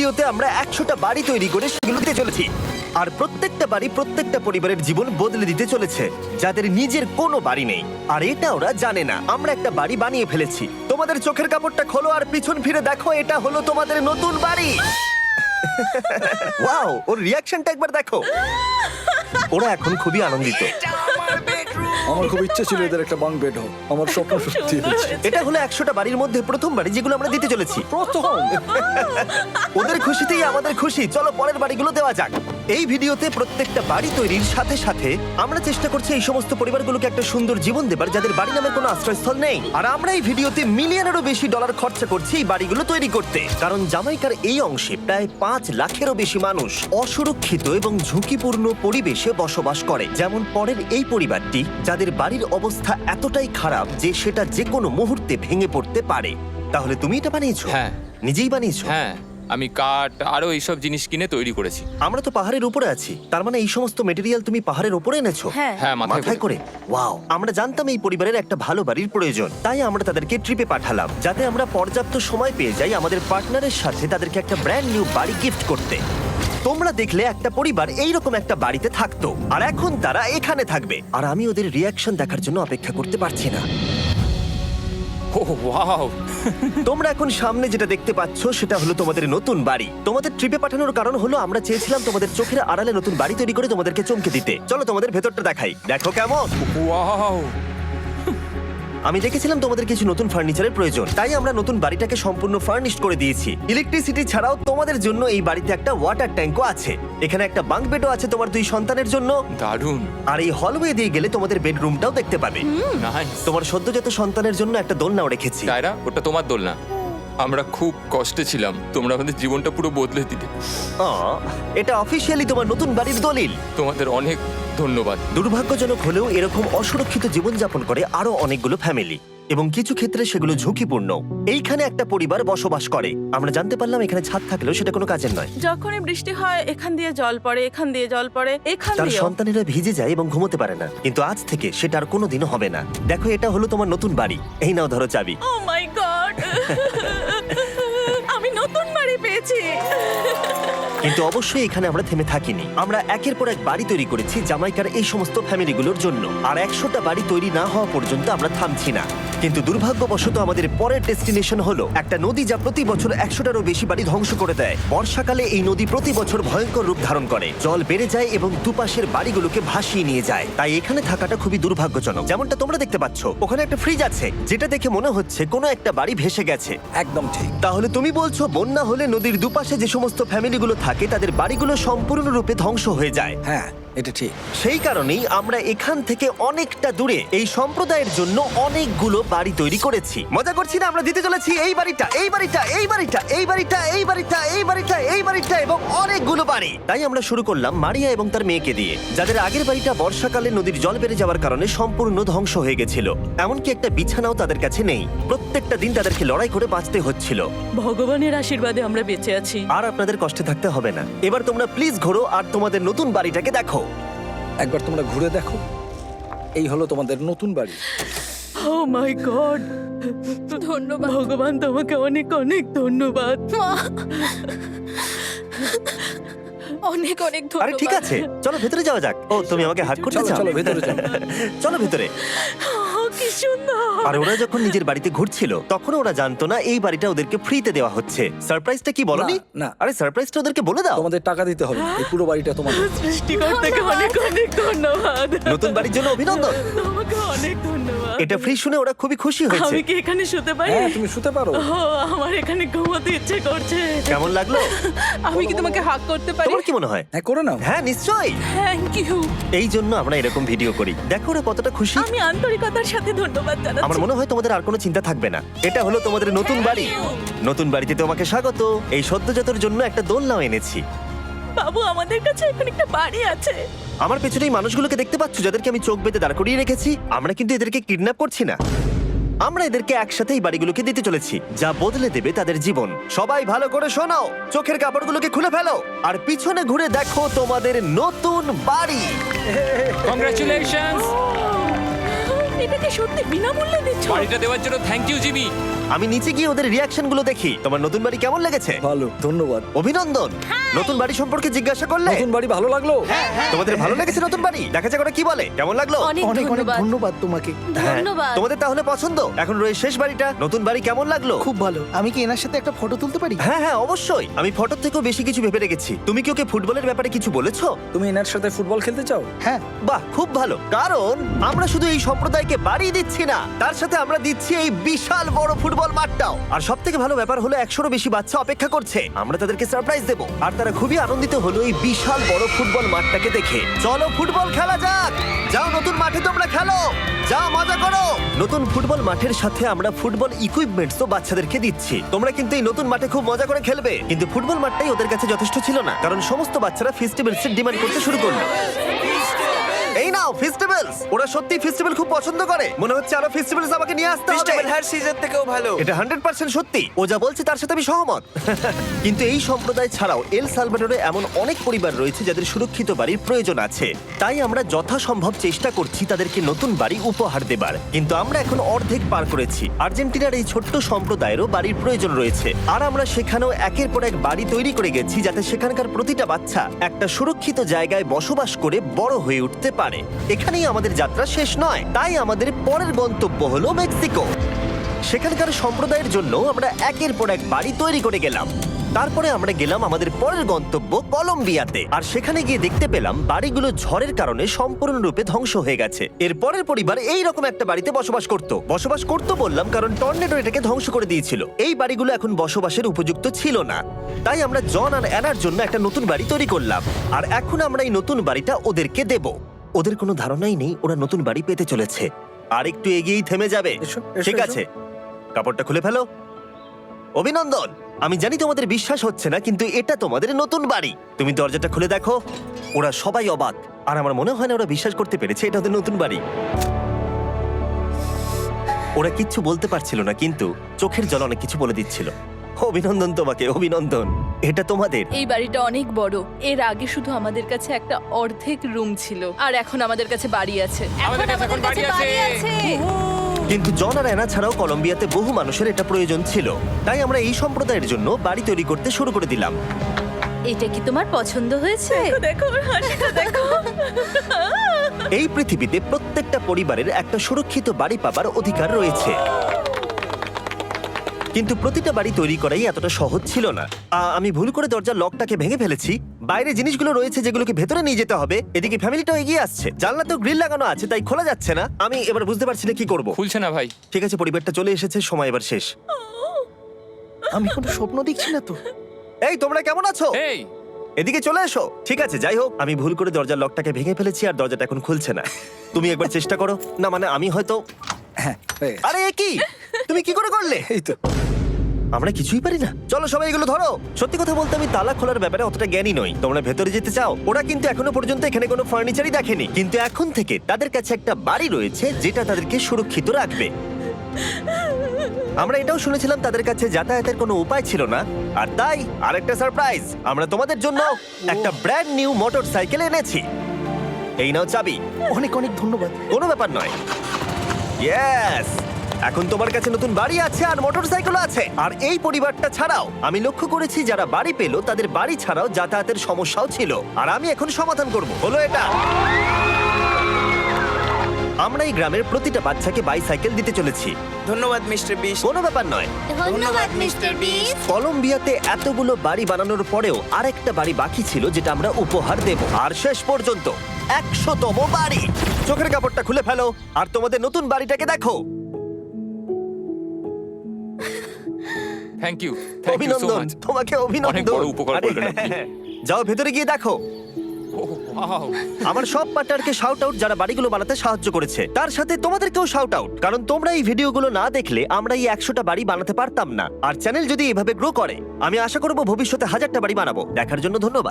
ভিডিওতে আমরা 100টা বাড়ি তৈরি করে সেগুলোতে চলেছি, আর প্রত্যেকটা বাড়ি প্রত্যেকটা পরিবারের জীবন বদলে দিতে চলেছে যাদের নিজের কোনো বাড়ি নেই। আর এটা ওরা জানে না, আমরা একটা বাড়ি বানিয়ে ফেলেছি। তোমাদের চোখের কাপড়টা খোলো আর পিছন ফিরে দেখো, এটা হলো তোমাদের নতুন বাড়ি। ওয়াও, ওর রিয়াকশনটা একবার দেখো। ওরা এখন খুবই আনন্দিত। আমার খুব ইচ্ছে ছিল এদের একটা বাঙ্ক বেড হোক, আমার স্বপ্ন সত্যি হয়েছে। এটা হলো 100টা বাড়ির মধ্যে প্রথম বাড়ি যেগুলো আমরা দিতে চলেছি। প্রথম ওদের খুশিতেই আমাদের খুশি। চলো পরের বাড়িগুলো দেওয়া যাক। এই ভিডিওতে প্রত্যেকটা বাড়ি তৈরির সাথে সাথে আমরা চেষ্টা করছি এই সমস্ত পরিবারগুলোকে একটা সুন্দর জীবন দেবার যাদের বাড়ি নামের কোনো আশ্রয়স্থল নেই। আর আমরা এই ভিডিওতে মিলিয়নেরও বেশি ডলার খরচা করছি এই বাড়িগুলো তৈরি করতে, কারণ জামাইকার এই অংশে প্রায় 5 লাখেরও বেশি মানুষ অসুরক্ষিত এবং ঝুঁকিপূর্ণ পরিবেশে বসবাস করে। যেমন পরের এই পরিবারটি, যাদের বাড়ির অবস্থা এতটাই খারাপ যে সেটা যে কোনো মুহূর্তে ভেঙে পড়তে পারে। তাহলে তুমি এটা বানিয়েছো? হ্যাঁ। নিজেই বানিয়েছো? হ্যাঁ, আমি কাঠ আরো এইসব জিনিস কিনে তৈরি করেছি। আমরা তো পাহাড়ের উপরে আছি, তার মানে এই সমস্ত মেটেরিয়াল তুমি পাহাড়ের উপরে এনেছো? হ্যাঁ। হ্যাঁ, মাথায় করে। ওয়াও, আমরা জানতাম এই পরিবারের একটা ভালো বাড়ির প্রয়োজন, তাই আমরা তাদেরকে ট্রিপে পাঠালাম যাতে আমরা পর্যাপ্ত সময় পেয়ে যাই আমাদের পার্টনারের সাথে তাদেরকে একটা ব্র্যান্ড নিউ বাড়ি গিফট করতে। তোমরা দেখলে একটা পরিবার এইরকম একটা বাড়িতে থাকতো, আর এখন তারা এখানে থাকবে। আর আমি ওদের রিয়াকশন দেখার জন্য অপেক্ষা করতে পারছি না। ও ওয়াও, তোমরা এখন সামনে যেটা দেখতে পাচ্ছ সেটা হলো তোমাদের নতুন বাড়ি। তোমাদের ট্রিপে পাঠানোর কারণ হলো আমরা চেয়েছিলাম তোমাদের চোখের আড়ালে নতুন বাড়ি তৈরি করে তোমাদেরকে চমকে দিতে। চলো তোমাদের ভেতরটা দেখাই, দেখো কেমন। ওয়াও। আমি দেখেছিলাম তোমাদের কিছু নতুন ফার্নিচারের প্রয়োজন, তাই আমরা নতুন বাড়িটাকে সম্পূর্ণ ফার্নিশড করে দিয়েছি। ইলেকট্রিসিটি ছাড়াও তোমাদের জন্য এই বাড়িতে একটা ওয়াটার ট্যাঙ্কও আছে। এখানে একটা বাঙ্ক বেডও আছে তোমার 2 সন্তানের জন্য। দারুণ। আর এই হলওয়ে দিয়ে গেলে তোমাদের বেডরুমটাও দেখতে পাবে। নাইস। তোমার সদ্যজাত সন্তানের জন্য একটা দোলনাও রেখেছি। টায়রা, ওটা তোমার দোলনা। আমরা খুব কষ্টে ছিলাম, তোমরা আমাদের জীবনটা পুরো বদলে দিতে। এটা অফিসিয়ালি তোমার নতুন বাড়ির দলিল। তোমাদের অনেক ধন্যবাদ। দুর্ভাগ্যজনক হলেও এরকম অসুরক্ষিত জীবনযাপন করে আরো অনেকগুলো ফ্যামিলি, এবং কিছু ক্ষেত্রে সেগুলো ঝুঁকিপূর্ণ। এইখানে একটা পরিবার বসবাস করে। আমরা জানতে পারলাম এখানে ছাদ থাকলেও সেটা কোনো কাজের নয়। যখনই বৃষ্টি হয় এখান দিয়ে জল পড়ে, এখান দিয়ে জল পড়ে, এখান তার দিয়ে। সন্তানেরা ভিজে যায় এবং ঘুমোতে পারে না, কিন্তু আজ থেকে সেটা আর কোনোদিনও হবে না। দেখো, এটা হলো তোমার নতুন বাড়ি। এই নাও, ধরো চাবি। ও মাই গড, আমি নতুন বাড়ি পেয়েছি। কিন্তু অবশ্যই এখানে আমরা থেমে থাকিনি। আমরা একের পর এক বাড়ি তৈরি করেছি জামাইকার এই সমস্ত ফ্যামিলিগুলোর জন্য, আর 100টা বাড়ি তৈরি না হওয়া পর্যন্ত আমরা থামছি না। কিন্তু দুর্ভাগ্যবশত আমাদের পরের ডেস্টিনেশন হলো একটা নদী যা প্রতি বছর 100টারও বেশি বাড়ি ধ্বংস করে দেয়। বর্ষাকালে এই নদী প্রতি বছর ভয়ঙ্কর রূপ ধারণ করে, জল বেড়ে যায় এবং দুপাশের বাড়িগুলোকে ভাসিয়ে নিয়ে যায়। তাই এখানে থাকাটা খুবই দুর্ভাগ্যজনক। যেমনটা তোমরা দেখতে পাচ্ছ, ওখানে একটা ফ্রিজ আছে যেটা দেখে মনে হচ্ছে কোনো একটা বাড়ি ভেসে গেছে। একদম ঠিক। তাহলে তুমি বলছো বন্যা হলে নদীর দুপাশে যে সমস্ত ফ্যামিলিগুলো থাকে তাদের বাড়িগুলো সম্পূর্ণরূপে ধ্বংস হয়ে যায়। হ্যাঁ, এটা ঠিক। সেই কারণেই আমরা এখান থেকে অনেকটা দূরে এই সম্প্রদায়ের জন্য অনেকগুলো বাড়ি তৈরি করেছি। মজা করছি না? আমরা দিতে চলেছি এই বাড়িটা, এই বাড়িটা, এই বাড়িটা, এই বাড়িটা, এই বাড়িটা, এই বাড়িটা, এই বাড়িটা এবং অনেকগুলো বাড়ি। তাই আমরা শুরু করলাম মারিয়া এবং তার মেয়েকে দিয়ে, যাদের আগের বাড়িটা বর্ষাকালে নদীর জল বেড়ে যাওয়ার কারণে সম্পূর্ণ ধ্বংস হয়ে গেছিল। এমনকি একটা বিছানাও তাদের কাছে নেই। প্রত্যেকটা দিন তাদেরকে লড়াই করে বাঁচতে হচ্ছিল। ভগবানের আশীর্বাদে আমরা বেঁচে আছি। আর আপনাদের কষ্টে থাকতে হবে না। এবার তোমরা প্লিজ ঘোরো আর তোমাদের নতুন বাড়িটাকে দেখো। একবার তোমরা ঘুরে দেখো, এই হলো তোমাদের নতুন বাড়ি। ও মাই গড, ধন্যবাদ ভগবান, তোমাকে অনেক অনেক ধন্যবাদ। অনেক অনেক আরে ধন্যবাদ। ঠিক আছে, চলো ভেতরে যাওয়া যাক। ও, তুমি আমাকে হাত করতে চলো চাও? চলো ভেতরে চলো। চলো ভেতরে। ও, কি সুন্দর। আর ওরা যখন নিজের বাড়িতে ঘুরছিল তখন ওরা জানতো না এই বাড়িটা ওদেরকে ফ্রিতে দেওয়া হচ্ছে। সারপ্রাইজটা কি বলনি? না, না। আরে সারপ্রাইজটা ওদেরকে বলে দাও। তোমাদের টাকা দিতে হবে, এই পুরো বাড়িটা তোমাদের। সৃষ্টিকর্তাকে অনেক অনেক ধন্যবাদ। নতুন বাড়ির জন্য অভিনন্দন। তোমাকে অনেক ধন্যবাদ। এটা ফ্রি শুনে ওরা খুবই খুশি হয়েছে। আমি কি এখানে শুতে পারি? হ্যাঁ, তুমি শুতে পারো। ও, আমার এখানে ঘুমাতে ইচ্ছে করছে। কেমন লাগলো? আমি কি তোমাকে হাগ করতে পারি? তোমার কি মনে হয়? হ্যাঁ, করে নাও। হ্যাঁ, নিশ্চয়ই। Thank you. এই জন্য আমরা এরকম ভিডিও করি। দেখো ওরা কতটা খুশি। আমি আন্তরিকতার সাথে ধন্যবাদ জানাচ্ছি। আমার মনে হয় তোমাদের আর কোনো চিন্তা থাকবে না। এটা হলো তোমাদের নতুন বাড়ি। নতুন বাড়িতে তোমাকে স্বাগত। এই সদ্যজাতর জন্য একটা দোলনাও এনেছি। বাবু, আমাদের কাছে এখন একটা বাড়ি আছে। আমার পেছনে এই মানুষগুলোকে দেখতে পাচ্ছ যাদেরকে আমি চোখ বেঁধে দাঁড় করিয়ে রেখেছি? আমরা কিন্তু এদেরকে কিডন্যাপ করছি না। আমরা এদেরকে একসাথে এই বাড়িগুলোকে দিতে চলেছি, যা বদলে দেবে তাদের জীবন। সবাই ভালো করে শোনো, চোখের কাপড়গুলোকে খুলে ফেলো আর পিছনে ঘুরে দেখো তোমাদের নতুন বাড়ি। কংগ্রাচুলেশনস। এটাকে সত্যি বিনামূল্যে দিচ্ছ? বাড়িটা দেওয়ার জন্য থ্যাংক ইউ জিমি। আমি নিচে গিয়ে ওদের রিয়াকশন গুলো দেখি। তোমার নতুন বাড়ি কেমন লেগেছে? ভালো, ধন্যবাদ। অভিনন্দন। নতুন বাড়ি সম্পর্কে জিজ্ঞাসা করলে? নতুন বাড়ি ভালো লাগলো? তোমাদের ভালো লেগেছে নতুন বাড়ি? দেখা যাক ওরা কি বলে। কেমন লাগলো? অনেক অনেক অনেক ধন্যবাদ। ধন্যবাদ তোমাকে। হ্যাঁ, ধন্যবাদ। তোমাদের তাহলে পছন্দ। এখন রয়েছে শেষ বাড়িটা। নতুন বাড়ি কেমন লাগলো? খুব ভালো। আমি কি এনার সাথে একটা ফটো তুলতে পারি? হ্যাঁ হ্যাঁ অবশ্যই। আমি ফটোর থেকেও বেশি কিছু ভেবে রেখেছি। তুমি কি ওকে ফুটবলের ব্যাপারে কিছু বলেছো? তুমি এনার সাথে ফুটবল খেলতে চাও? হ্যাঁ। বাহ, খুব ভালো। কারণ আমরা শুধু এই সম্প্রদায়কে বাড়ি দিচ্ছি না, তার সাথে আমরা দিচ্ছি এই বিশাল বড় ফুটবল মাঠটাও। আর সব থেকে ভালো ব্যাপার হলো 100-রও বেশি বাচ্চা অপেক্ষা করছে। আমরা তাদেরকে সারপ্রাইজ দেবো, আর তারা খুবই আনন্দিত হলো এই বিশাল বড় ফুটবল মাঠটাকে দেখে। চলো ফুটবল খেলা যাক। যাও নতুন মাঠে তোমরা খেলো, যাও মজা করো। নতুন ফুটবল মাঠের সাথে আমরা ফুটবল ইকুইপমেন্টসও বাচ্চাদেরকে দিচ্ছি। তোমরা কিন্তু এই নতুন মাঠে খুব মজা করে খেলবে। কিন্তু ফুটবল মাঠটাই ওদের কাছে যথেষ্ট ছিল না, কারণ সমস্ত বাচ্চারা ফেস্টিভ্যালস এর ডিমান্ড করতে শুরু করলো। এই নাও ফেস্টিভ্যালস। ওরা সত্যি ফেস্টিভ্যাল খুব পছন্দ করে। মনে হচ্ছে আরো ফেস্টিভ্যালস আমাকে নিয়ে আসতে হবে। ফেস্টিভ্যাল হার সিজন থেকেও ভালো। এটা 100% সত্যি। ও যা বলছে তার সাথে আমি সহমত। কিন্তু এই সম্প্রদায় ছাড়াও এল সালভাডোরে এমন অনেক পরিবার রয়েছে যাদের সুরক্ষিত বাড়ির প্রয়োজন আছে। তাই আমরা যথাসম্ভব চেষ্টা করছি তাদেরকে নতুন বাড়ি উপহার দেবার। কিন্তু আমরা এখন অর্ধেক পার করেছি। আর্জেন্টিনার এই ছোট্ট সম্প্রদায়েরও বাড়ির প্রয়োজন রয়েছে, আর আমরা সেখানেও একের পর এক বাড়ি তৈরি করে গেছি যাতে সেখানকার প্রতিটা বাচ্চা একটা সুরক্ষিত জায়গায় বসবাস করে বড় হয়ে উঠতে পারে। এখানেই আমাদের যাত্রা শেষ নয়, তাই আমাদের পরের গন্তব্য হলো মেক্সিকো। সেখানকার সম্প্রদায়ের জন্য আমরা একের পর এক বাড়ি তৈরি করে গেলাম। তারপরে আমরা গেলাম আমাদের পরের গন্তব্য কলম্বিয়াতে, আর সেখানে গিয়ে দেখতে পেলাম বাড়িগুলো ঝড়ের কারণে সম্পূর্ণরূপে ধ্বংস হয়ে গেছে। এর পরের পরিবার এই রকম একটা বাড়িতে বসবাস করতো বললাম কারণ টর্নেডো এটাকে ধ্বংস করে দিয়েছিল। এই বাড়িগুলো এখন বসবাসের উপযুক্ত ছিল না, তাই আমরা জন আর অ্যানার জন্য একটা নতুন বাড়ি তৈরি করলাম। আর এখন আমরা এই নতুন বাড়িটা ওদেরকে দেব। ওদের কোনো ধারণাই নেই ওরা নতুন বাড়ি পেতে চলেছে। আর একটু এগিয়েই থেমে যাবে। এসো, এসো, ঠিক এসো। আছে, কাপড়টা খুলে ফেলো। অভিনন্দন। আমি জানি তোমাদের বিশ্বাস হচ্ছে না, কিন্তু এটা তোমাদের নতুন বাড়ি। তুমি দরজাটা খুলে দেখো। ওরা সবাই অবাক, আর আমার মনে হয় না ওরা বিশ্বাস করতে পেরেছে এটা ওদের নতুন বাড়ি। ওরা কিচ্ছু বলতে পারছিল না, কিন্তু চোখের জল অনেক কিছু বলে দিচ্ছিল। অভিনন্দন তোমাকে, অভিনন্দন। এটা তোমাদের। এই বাড়িটা অনেক বড়। এর আগে শুধু আমাদের কাছে একটা অর্ধেক রুম ছিল, আর এখন আমাদের কাছে বাড়ি আছে। আমাদের কাছে এখন বাড়ি আছে। কিন্তু জন আর অ্যানা ছাড়াও কলম্বিয়াতে বহু মানুষের এটা প্রয়োজন ছিল, তাই আমরা এই সম্প্রদায়ের জন্য বাড়ি তৈরি করতে শুরু করে দিলাম। এটা কি তোমার পছন্দ হয়েছে? দেখো ওর হাসিটা দেখো। এই পৃথিবীতে প্রত্যেকটা পরিবারের একটা সুরক্ষিত বাড়ি পাবার অধিকার রয়েছে, কিন্তু প্রতিটা বাড়ি তৈরি করাই এতটা সহজ ছিল না। আমি ভুল করে দরজার লকটাকে ভেঙে ফেলেছি। বাইরে জিনিসগুলো রয়েছে যেগুলোকে ভেতরে নিয়ে যেতে হবে। এদিকে ফ্যামিলিটাও এগিয়ে আসছে। জানলাতেও গ্রিল লাগানো আছে, তাই খোলা যাচ্ছে না। আমি এবার বুঝতে পারছি না কি করব। খুলছে না ভাই। ঠিক আছে, পরিবারটা চলে এসেছে, সময় এবার শেষ। আমি কোনো স্বপ্ন দেখছি না তো। এই তোমরা কেমন আছো? এই এদিকে চলে এসো। ঠিক আছে, যাই হোক, আমি ভুল করে দরজার লকটাকে ভেঙে ফেলেছি আর দরজাটা এখন খুলছে না। তুমি একবার চেষ্টা করো না, মানে আমি হয়তো। হ্যাঁ, হয়ে গেছে। আরে এ কি, তুমি কি করে করলে? এই তো। আমরা কিছুই পারি না। চলো সবাই এগুলো ধরো। সত্যি কথা বলতে আমি তালা খোলার ব্যাপারে অতটা জ্ঞানী নই। তোমরা ভেতরে যেতে চাও? ওরা কিন্তু এখনো পর্যন্ত এখানে কোনো ফার্নিচারই দেখেনি, কিন্তু এখন থেকে তাদের কাছে একটা বাড়ি রয়েছে যেটা তাদেরকে সুরক্ষিত রাখবে। আমরা এটাও শুনেছিলাম তাদের কাছে যাতায়াতের কোনো উপায় ছিল না, আর তাই আরেকটা সারপ্রাইজ, আমরা তোমাদের জন্য একটা ব্র্যান্ড নিউ মোটরসাইকেল এনেছি। এই নাও চাবি। অনেক অনেক ধন্যবাদ। কোনো ব্যাপার নয়। ইয়েস, এখন তোমার কাছে নতুন বাড়ি আছে আর মোটরসাইকেল আছে। আর এই পরিবারটা ছাড়াও আমি লক্ষ্য করেছি যারা বাড়ি পেল তাদের বাড়ি ছাড়াও যাতায়াতের সমস্যাও ছিল, আর আমি এখন সমাধান করব। হলো এটা। আমরা এই গ্রামের প্রতিটা বাচ্চাকে বাইসাইকেল দিতে চলেছি। ধন্যবাদ মিস্টার বিশ। কোনো ব্যাপার নয়। ধন্যবাদ মিস্টার বিস্ট। কলম্বিয়াতে এতগুলো বাড়ি বানানোর পরেও আরেকটা বাড়ি বাকি ছিল যেটা আমরা উপহার দেব। আর শেষ পর্যন্ত 100তম বাড়ি। চোখের কাপড়টা খুলে ফেলো আর তোমাদের নতুন বাড়িটাকে দেখো। Thank you, thank you so অভিনন্দন, মাচ। তোমাকে অভিনন্দন। অনেক বড় উপকার আরে করলেন আপনি। হ্যাঁ, যাও ভেতরে গিয়ে দেখো। ওয়াও, আমার সব পার্টনারকে শাউট আউট যারা বাড়িগুলো বানাতে সাহায্য করেছে। তার সাথে তোমাদেরকেও শাউট আউট, কারণ তোমরা এই ভিডিওগুলো না দেখলে আমরা এই 100টা বাড়ি বানাতে পারতাম না। আর চ্যানেল যদি এভাবে গ্রো করে, আমি আশা করব ভবিষ্যতে 1000টা বাড়ি বানাবো। দেখার জন্য ধন্যবাদ।